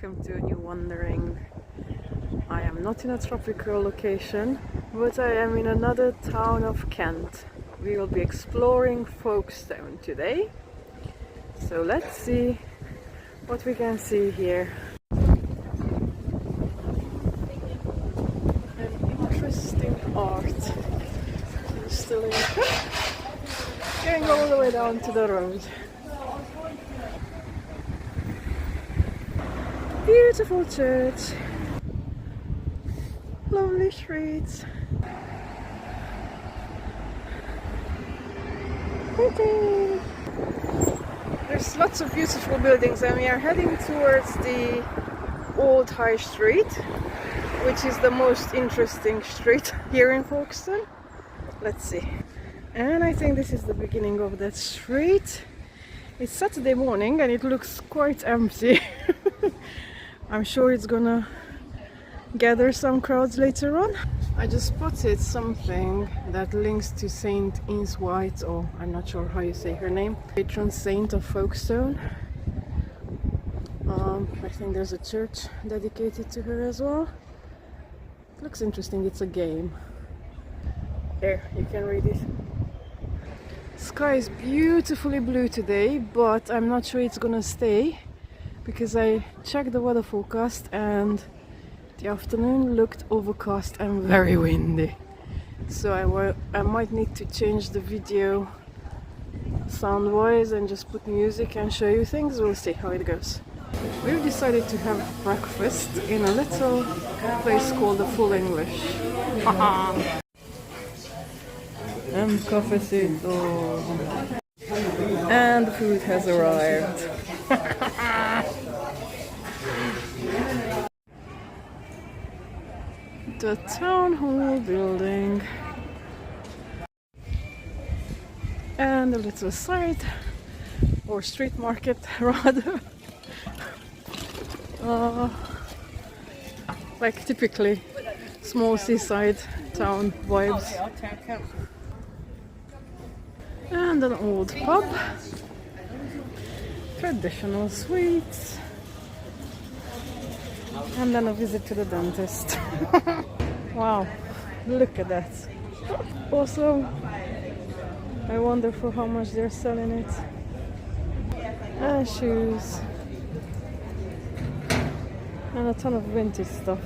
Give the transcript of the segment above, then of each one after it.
welcome to a new wandering. I am not in a tropical location, but I am in another town of Kent. We will be exploring Folkestone today, so let's see what we can see here. An interesting art. Still in going all the way down to the road. Beautiful church, lovely streets, pretty. There's lots of beautiful buildings and we are heading towards the old High Street, which is the most interesting street here in Folkestone. Let's see. And I think this is the beginning of that street. It's Saturday morning and it looks quite empty. I'm sure it's gonna gather some crowds later on. I just spotted something that links to Saint Ines White, or I'm not sure how you say her name, patron saint of Folkestone. I think there's a church dedicated to her as well. It looks interesting. It's a game. There, you can read it. Sky is beautifully blue today, but I'm not sure it's gonna stay, because I checked the weather forecast and the afternoon looked overcast and very windy. So I might need to change the video sound wise and just put music and show you things. We'll see how it goes. We've decided to have breakfast in a little place called the Full English. And cafecito. And the food has arrived. The town hall building. And a little side, or street market rather. Like typically small seaside town vibes. And an old pub. Traditional sweets. And then a visit to the dentist. Wow, look at that. Also, I wonder for how much they're selling it. And shoes. And a ton of vintage stuff.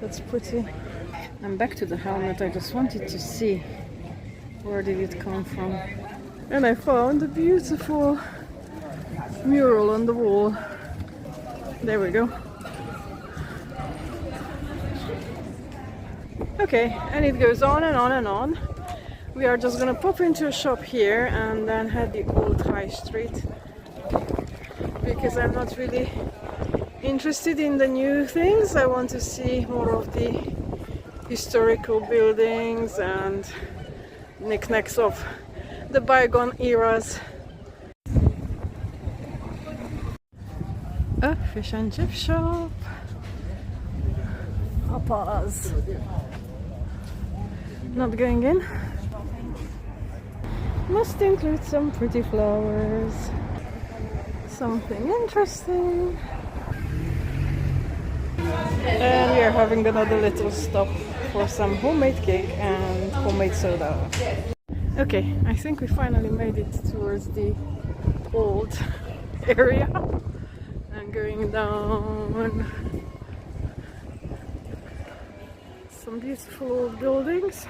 That's pretty. And back to the helmet, I just wanted to see where did it come from. And I found a beautiful mural on the wall. There we go. Okay, and it goes on and on and on. We are just gonna pop into a shop here and then head the old High Street, because I'm not really interested in the new things. I want to see more of the historical buildings and knickknacks of the bygone eras. A fish and chip shop. I'll pause. Not going in. Must include some pretty flowers. Something interesting. And we are having another little stop for some homemade cake and homemade soda. Okay, I think we finally made it towards the old area. And going down. Some beautiful old buildings.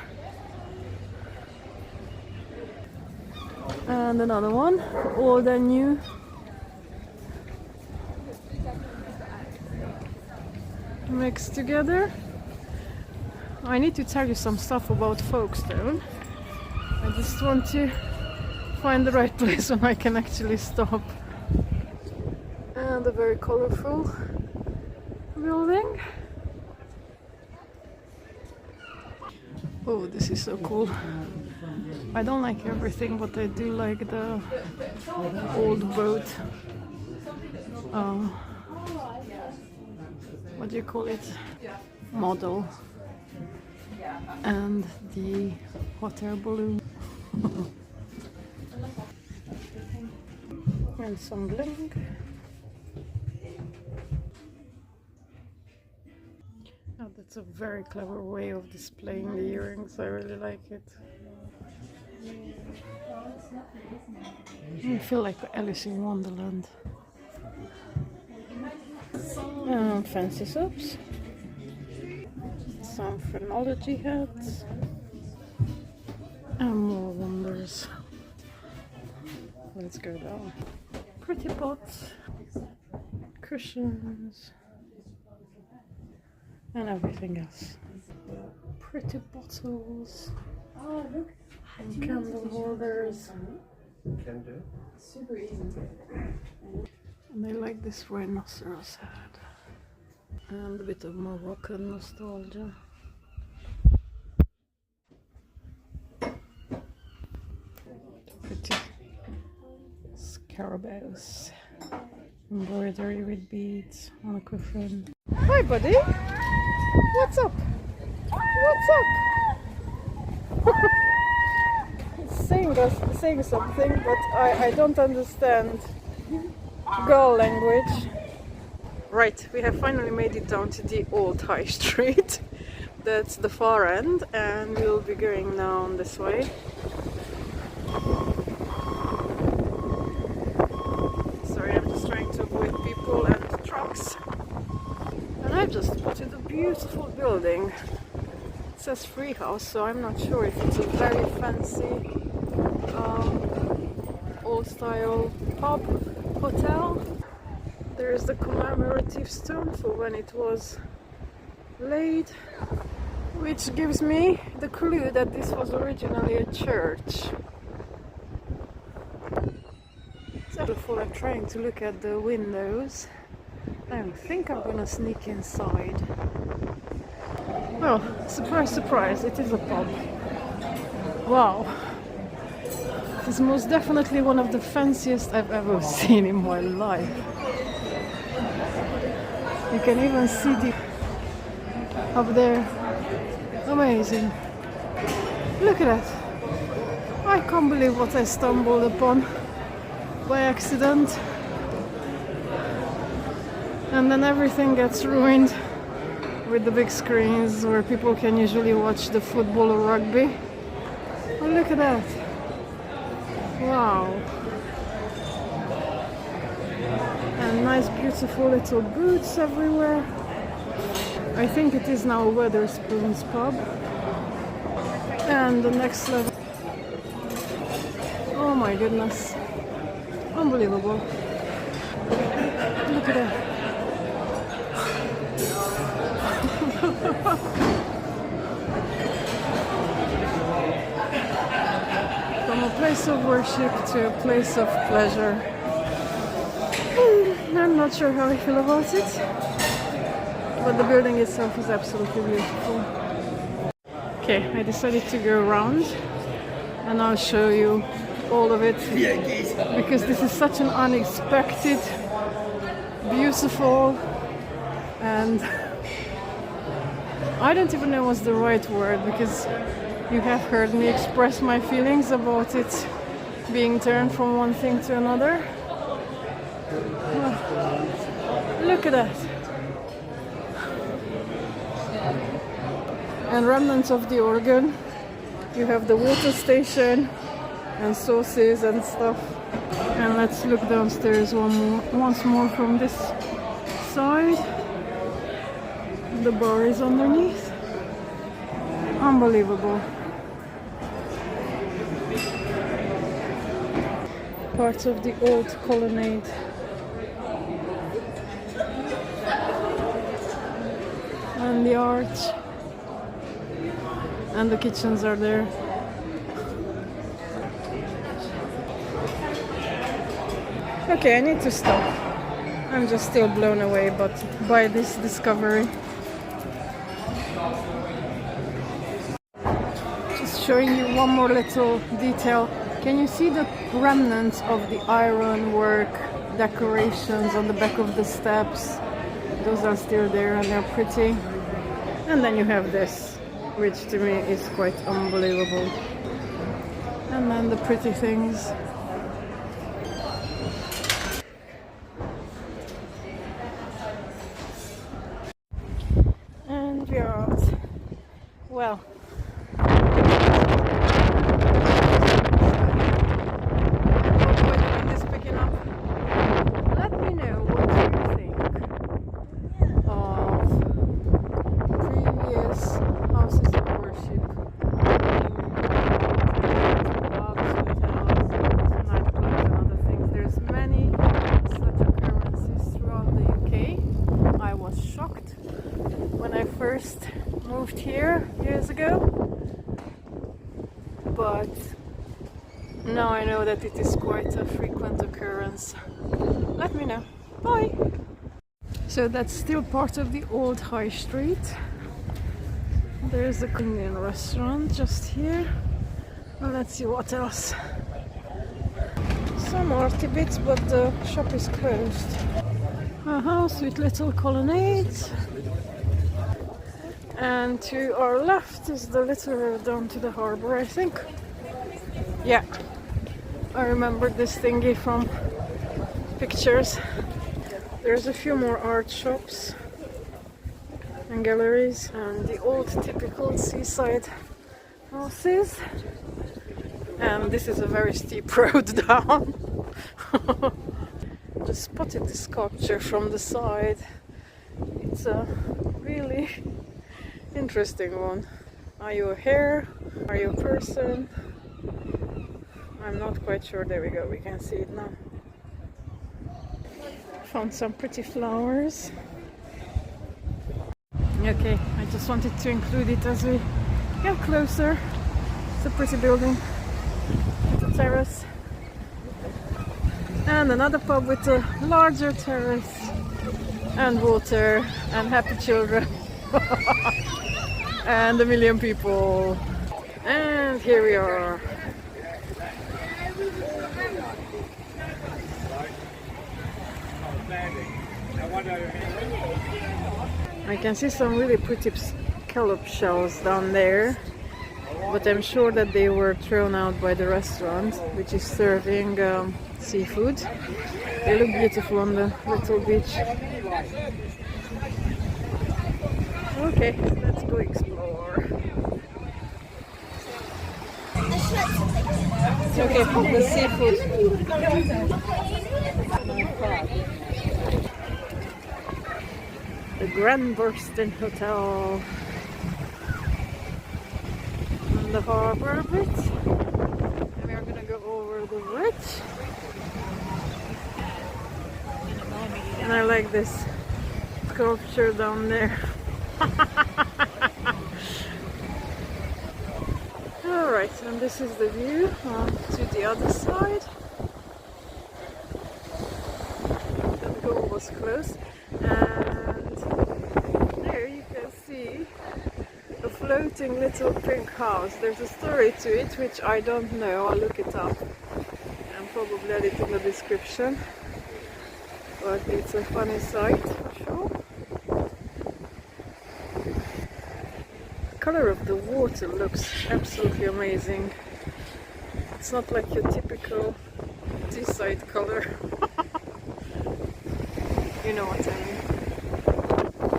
And another one, old and new. Mixed together. I need to tell you some stuff about Folkestone. I just want to find the right place when I can actually stop. And a very colorful building. Oh, this is so cool. I don't like everything, but I do like the old boat. What do you call it? Model. And the hot air balloon. And some bling. It's a very clever way of displaying the earrings. I really like it. I feel like Alice in Wonderland. Fancy soaps. Some phrenology hats. And more wonders. Let's go down. Pretty pots. Cushions. And everything else. Pretty bottles. Oh, look. And candle holders. Can do. Super easy. And I like this rhinoceros head. And a bit of Moroccan nostalgia. Pretty scarabaeus. Embroidery with beads on a cushion. Hi, buddy. What's up? What's up? It's saying something, but I don't understand girl language. Right, we have finally made it down to the old high street. That's the far end, and we'll be going down this way. Sorry, I'm just trying to avoid people and trucks. And I've just spotted a beautiful building. It says free house, so I'm not sure if it's a very fancy old style pub, hotel. There is the commemorative stone for when it was laid, which gives me the clue that this was originally a church. It's beautiful. I'm trying to look at the windows. I think I'm gonna sneak inside. Well, surprise, surprise, it is a pub. Wow. This is most definitely one of the fanciest I've ever seen in my life. You can even see the up there. Amazing. Look at that. I can't believe what I stumbled upon by accident. And then everything gets ruined with the big screens where people can usually watch the football or rugby. Oh, look at that. Wow. And nice beautiful little booths everywhere. I think it is now Wetherspoon's pub. And the next level. Oh my goodness. Unbelievable. Look at that. From a place of worship to a place of pleasure. I'm not sure how I feel about it, but the building itself is absolutely beautiful. Okay, I decided to go around and I'll show you all of it, because this is such an unexpected, beautiful, and I don't even know what's the right word, because you have heard me express my feelings about it being turned from one thing to another. Oh, look at that. And remnants of the organ. You have the water station and sauces and stuff. And let's look downstairs once more from this side. The bar is underneath. Unbelievable. Parts of the old colonnade. And the arch. And the kitchens are there. Okay, I need to stop. I'm just still blown away by this discovery. Just showing you one more little detail. Can you see the remnants of the ironwork decorations on the back of the steps? Those are still there and they're pretty. And then you have this, which to me is quite unbelievable. And then the pretty things. And we are well. Let me know what you think of previous houses of worship nightclubs and other things. There's many such occurrences throughout the UK. I was shocked when I first moved here years ago, but now I know that it is quite a frequent occurrence. Let me know. Bye! So that's still part of the old high street. There's a Indian restaurant just here. Well, let's see what else. Some arty bits, but the shop is closed. A house with little colonnades. And to our left is the little road down to the harbour, I think. Yeah, I remember this thingy from pictures. There's a few more art shops and galleries and the old typical seaside houses. And this is a very steep road down. Just spotted the sculpture from the side. It's a really interesting one. Are you a hare? Are you a person? I'm not quite sure. There we go, we can see it now. Found some pretty flowers. Okay, I just wanted to include it as we get closer. It's a pretty building. It's a terrace. And another pub with a larger terrace and water and happy children. And a million people. And here we are. I can see some really pretty scallop shells down there, but I'm sure that they were thrown out by the restaurant, which is serving seafood. They look beautiful on the little beach. Okay, let's go explore. Okay, the seafood. The Grand Burston Hotel. And the harbour bit. And we are gonna go over the bridge. And I like this sculpture down there. Alright, and this is the view to the other side. The door was closed, and there you can see a floating little pink house. There's a story to it which I don't know. I'll look it up and probably add it in the description. But it's a funny sight for sure. The color of the water looks absolutely amazing. It's not like your typical seaside color. You know what I mean.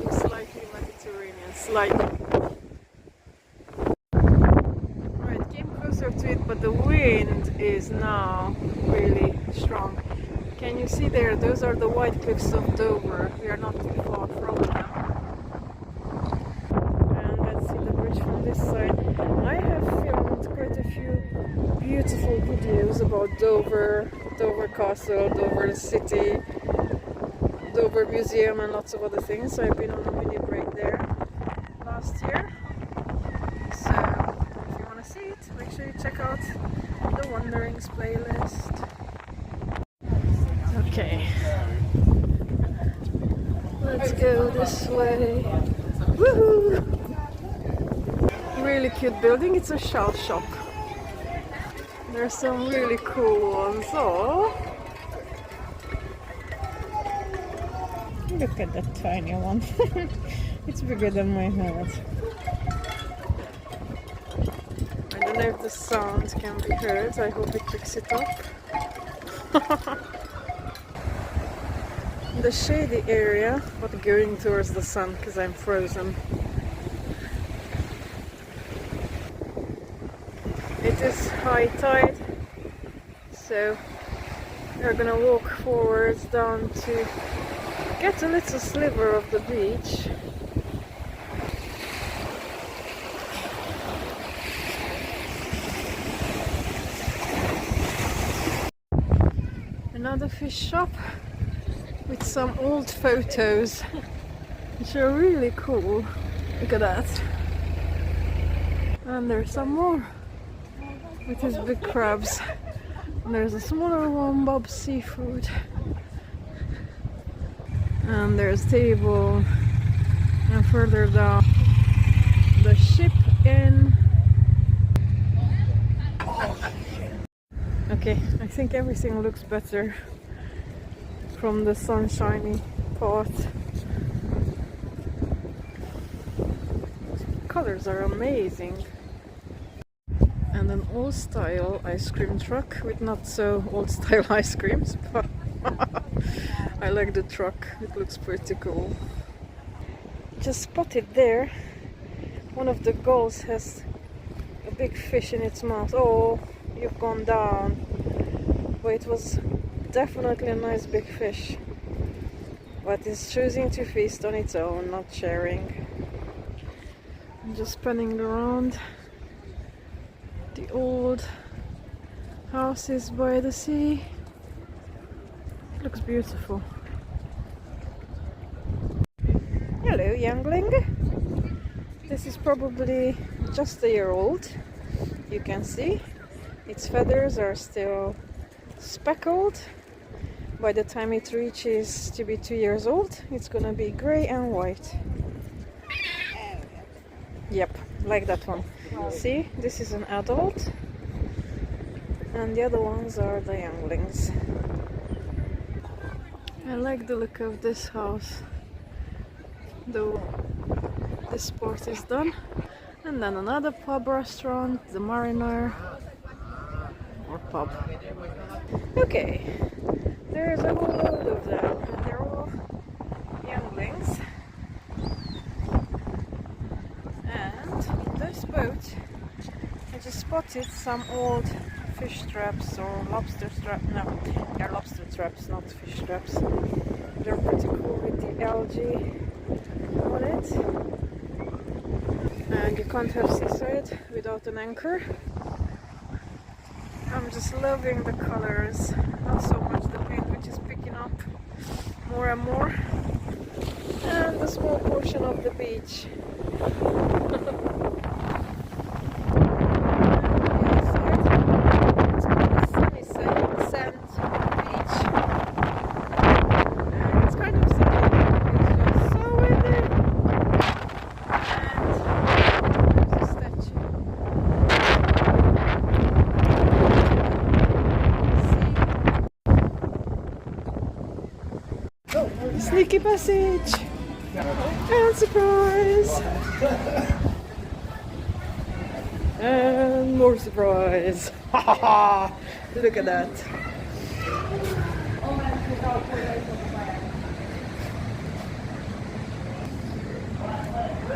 It's slightly Mediterranean, slightly. Right, came closer to it, but the wind is now really strong. Can you see there? Those are the white cliffs of Dover. We are not too far from them. From this side. I have filmed quite a few beautiful videos about Dover, Dover Castle, Dover City, Dover Museum and lots of other things. So I've been on a mini break there last year. So if you want to see it, make sure you check out the Wanderings playlist. Okay, let's go this way. Woohoo! Really cute building. It's a shell shop. There's some really cool ones. Oh, look at that tiny one. It's bigger than my head. I don't know if the sound can be heard. I hope it picks it up. The shady area, but going towards the sun because I'm frozen. is high tide, so we're gonna walk forwards down to get a little sliver of the beach. Another fish shop with some old photos which are really cool. Look at that. And there's some more with his big crabs. And there's a smaller one, Bob's Seafood. And there's table. And further down, the ship inn. Okay, I think everything looks better from the sunshiny part. Colors are amazing. And an old style ice cream truck with not so old style ice creams, but I like the truck, it looks pretty cool. Just spotted there, one of the gulls has a big fish in its mouth. Oh, you've gone down. But it was definitely a nice big fish, but it's choosing to feast on its own, not sharing. I'm just spinning around the old houses by the sea. It looks beautiful. Hello, youngling. This is probably just a year old. You can see its feathers are still speckled. By the time it reaches to be 2 years old, it's gonna be gray and white. Yep, like that one. See, this is an adult, and the other ones are the younglings. I like the look of this house, though this part is done. And then another pub restaurant, the Mariner, or pub. Okay, there's a whole load of them, and they're all younglings. And in this boat, I just spotted some old fish traps or lobster traps. No, they're lobster traps, not fish traps. They're pretty cool with the algae on it. And you can't have seaside without an anchor. I'm just loving the colors, not so much the paint, which is picking up more and more, and the small portion of the beach. Sneaky passage! And surprise! And more surprise! Look at that!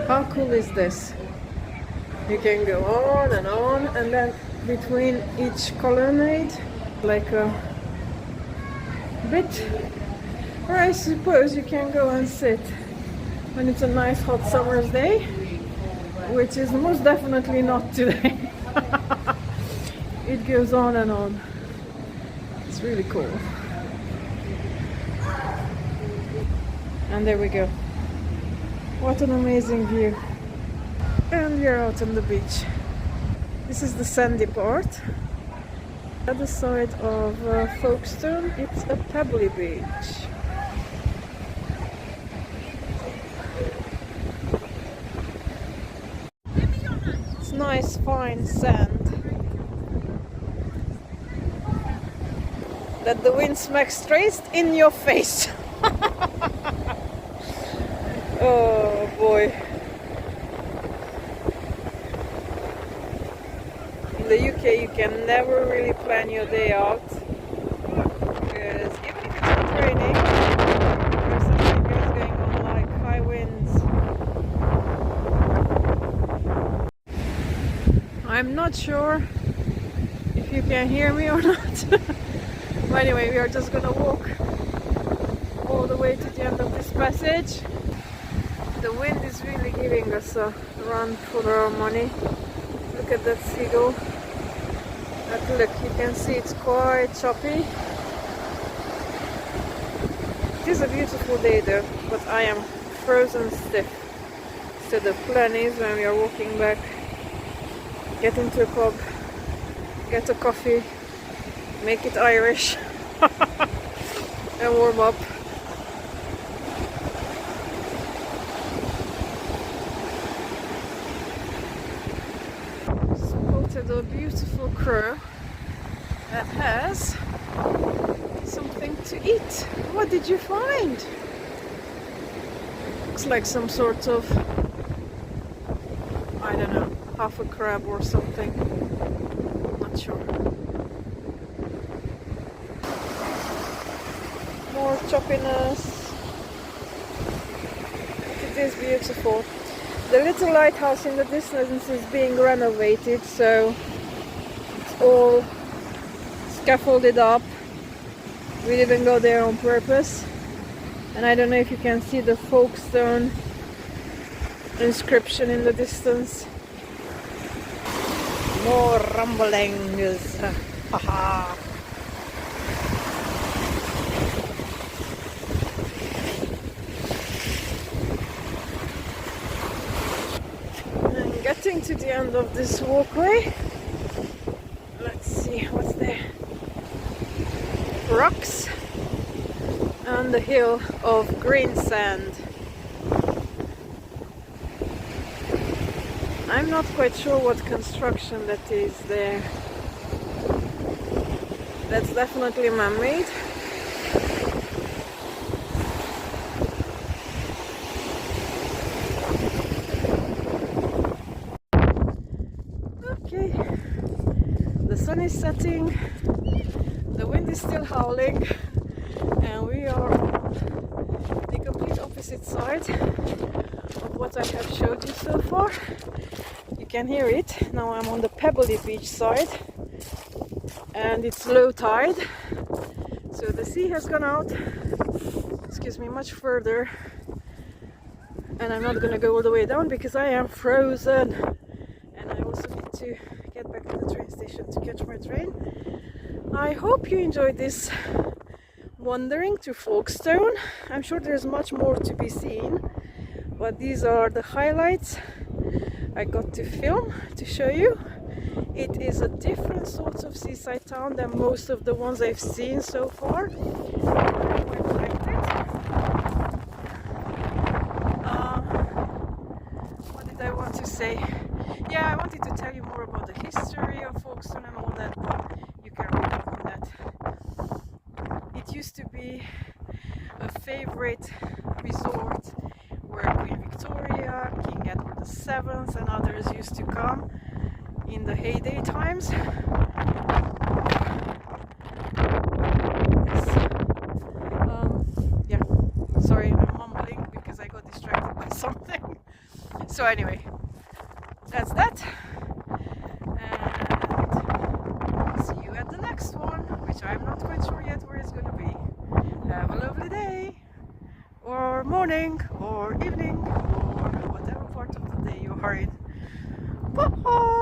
How cool is this? You can go on, and then between each colonnade, like a bit. Or I suppose you can go and sit when it's a nice hot summer's day, which is most definitely not today. It goes on and on. It's really cool. And there we go. What an amazing view. And we're out on the beach. This is the sandy part. The other side of Folkestone, it's a pebbly beach. Nice fine sand that the wind smacks straight in your face. Oh boy. In the UK you can never really plan your day out, because even if it's not raining, there's something going on, like high winds. I'm not sure you can hear me or not. But anyway, we are just gonna walk all the way to the end of this passage. The wind is really giving us a run for our money. Look at that seagull. But look, you can see it's quite choppy. It is a beautiful day though, but I am frozen stiff. So the plan is, when we are walking back, get into a pub, get a coffee, make it Irish, and warm up. Spotted a beautiful crow that has something to eat. What did you find? Looks like some sort of, I don't know, half a crab or something. Not sure. More choppiness. It is beautiful. The little lighthouse in the distance is being renovated, so it's all scaffolded up. We didn't go there on purpose. And I don't know if you can see the Folkestone inscription in the distance. More rumblings. Haha. And getting to the end of this walkway. Let's see what's there. Rocks and the hill of green sand. I'm not quite sure what construction that is there. That's definitely man-made. Okay, the sun is setting, the wind is still howling, and we are on the complete opposite side of what I have showed you so far. You can hear it. Now I'm on the pebbly beach side and it's low tide, so the sea has gone out, excuse me, much further, and I'm not gonna go all the way down because I am frozen, and I also need to get back to the train station to catch my train. I hope you enjoyed this wandering to Folkestone. I'm sure there's much more to be seen, but these are the highlights I got to film to show you. It is a different sort of seaside town than most of the ones I've seen so far. I quite liked it. What did I want to say? Yeah, I wanted to tell you more about the history of Folkestone and all that, but you can read up on that. It used to be a favorite resort where Queen Victoria, King Edward VII and others used to come in the heyday times. Yeah, sorry, I'm mumbling because I got distracted by something. So anyway, that's that, and see you at the next one, which I'm not quite sure yet where it's going to be. Have a lovely day, or morning, or evening, or whatever part of the day you are in. Bye.